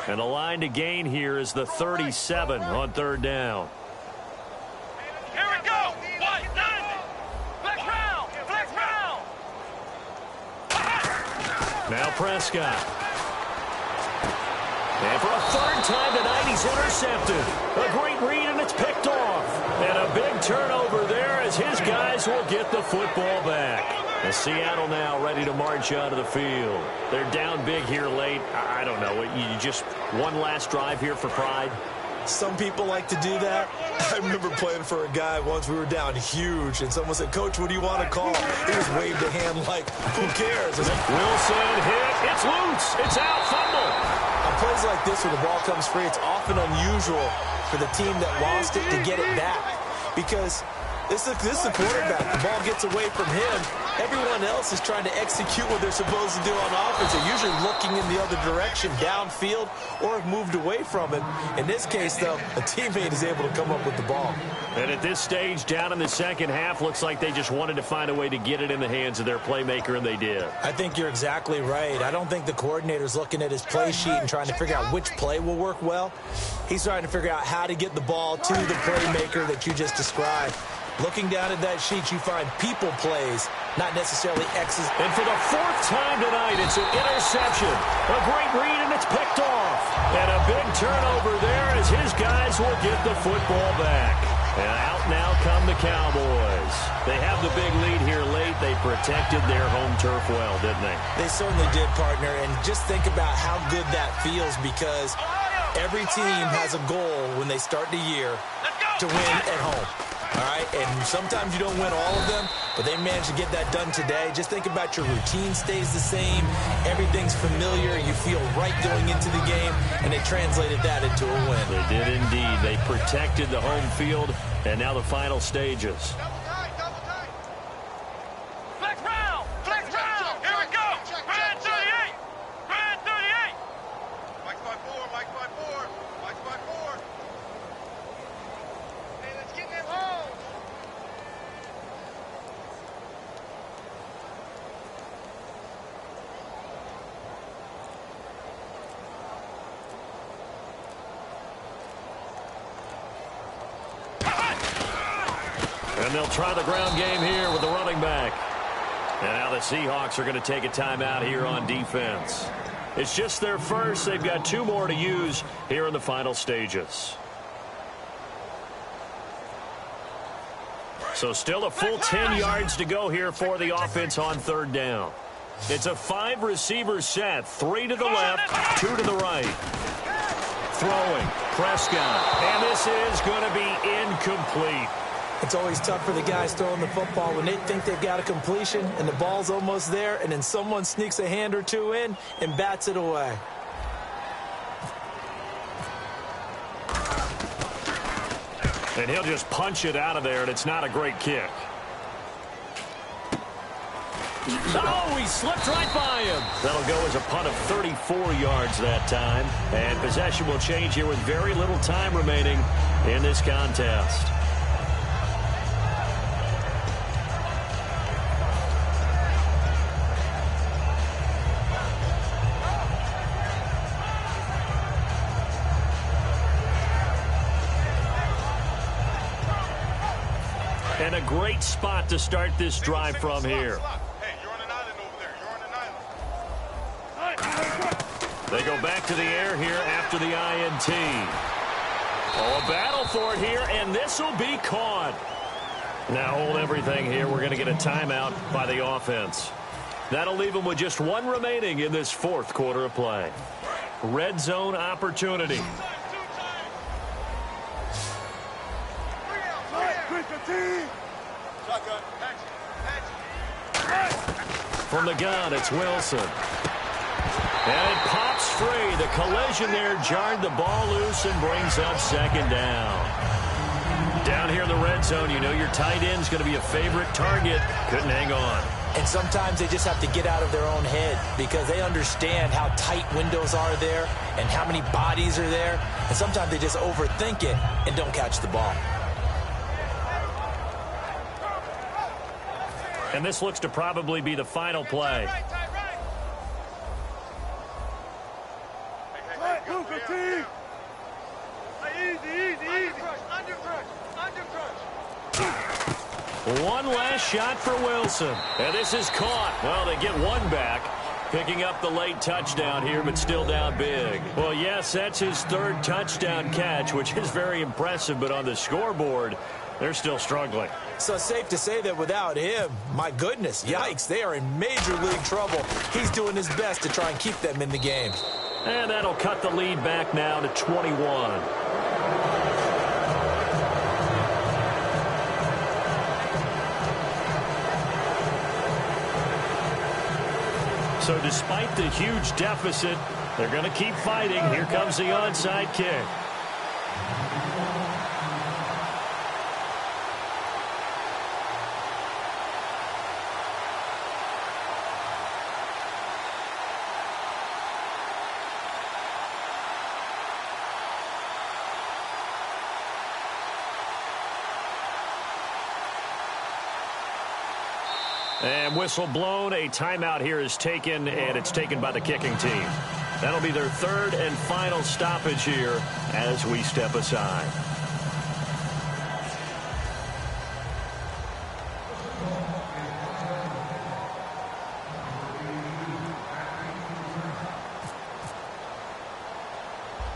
And the line to gain here is the 37 on 3rd down. Here we go. What? Flex round. Flex round. Now Prescott. And for a 3rd time tonight, he's intercepted. A great read, and it's picked off. And a big turnover there as his guys will get the football back. And Seattle now ready to march out of the field. They're down big here late. I don't know. You just one last drive here for pride? Some people like to do that. I remember playing for a guy once. We were down huge, and someone said, "Coach, what do you want to call?" He just waved a hand like, "Who cares?" I said, Wilson hit. It's loose. It's out. Fumble. On plays like this where the ball comes free, it's often unusual for the team that lost it to get it back because this is the quarterback. The ball gets away from him. Everyone else is trying to execute what they're supposed to do on offense. They're usually looking in the other direction, downfield, or have moved away from him. In this case, though, a teammate is able to come up with the ball. And at this stage, down in the 2nd half, looks like they just wanted to find a way to get it in the hands of their playmaker, and they did. I think you're exactly right. I don't think the coordinator's looking at his play sheet and trying to figure out which play will work well. He's trying to figure out how to get the ball to the playmaker that you just described. Looking down at that sheet, you find people plays, not necessarily X's. And for the 4th time tonight, it's an interception. A great read, and it's picked off. And a big turnover there as his guys will get the football back. And out now come the Cowboys. They have the big lead here late. They protected their home turf well, didn't they? They certainly did, partner. And just think about how good that feels because every team has a goal when they start the year to win at home. All right, and sometimes you don't win all of them, but they managed to get that done today. Just think about your routine stays the same. Everything's familiar. You feel right going into the game, and they translated that into a win. They did indeed. They protected the home field, and now the final stages. And they'll try the ground game here with the running back. And now the Seahawks are going to take a timeout here on defense. It's just their first. They've got 2 more to use here in the final stages. So still a full 10 yards to go here for the offense on 3rd down. It's a 5-receiver set. 3 to the left, 2 to the right. Throwing, Prescott. And this is going to be incomplete. It's always tough for the guys throwing the football when they think they've got a completion and the ball's almost there, and then someone sneaks a hand or 2 in and bats it away. And he'll just punch it out of there, and it's not a great kick. Oh, he slipped right by him. That'll go as a punt of 34 yards that time. And possession will change here with very little time remaining in this contest. And a great spot to start this drive from here. Hey, you're on an island over there. You're on an island. They go back to the air here after the INT. Oh, a battle for it here, and this will be caught. Now hold everything here. We're going to get a timeout by the offense. That'll leave them with just 1 remaining in this 4th quarter of play. Red zone opportunity. From the gun, it's Wilson. And it pops free. The collision there jarred the ball loose and brings up 2nd down. Down here in the red zone, you know your tight end's going to be a favorite target. Couldn't hang on. And sometimes they just have to get out of their own head because they understand how tight windows are there and how many bodies are there. And sometimes they just overthink it and don't catch the ball. And this looks to probably be the final play. One last shot for Wilson. And this is caught. Well, they get 1 back. Picking up the late touchdown here, but still down big. Well, yes, that's his 3rd touchdown catch, which is very impressive. But on the scoreboard, they're still struggling. So it's safe to say that without him, my goodness, yikes, they are in major league trouble. He's doing his best to try and keep them in the game. And that'll cut the lead back now to 21. So despite the huge deficit, they're going to keep fighting. Here comes the onside kick. And whistle blown. A timeout here is taken, and it's taken by the kicking team. That'll be their 3rd and final stoppage here as we step aside.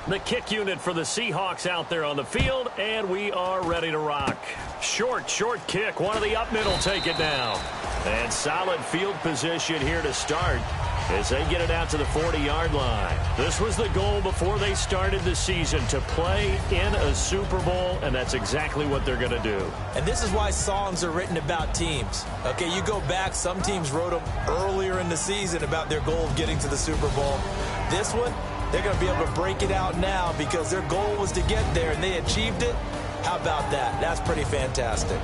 The kick unit for the Seahawks out there on the field, and we are ready to rock. Short kick. One of the up middle take it down. And solid field position here to start. as they get it out to the 40-yard line. This was the goal before they started the season, to play in a Super Bowl, and that's exactly what they're going to do. And this is why songs are written about teams. Okay, you go back, some teams wrote them earlier in the season about their goal of getting to the Super Bowl. This one, they're going to be able to break it out now because their goal was to get there, and they achieved it. How about that? That's pretty fantastic.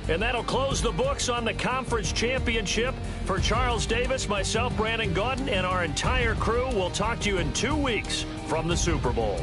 And that'll close the books on the conference championship. For Charles Davis, myself, Brandon Gaudin, and our entire crew, we'll talk to you in 2 weeks from the Super Bowl.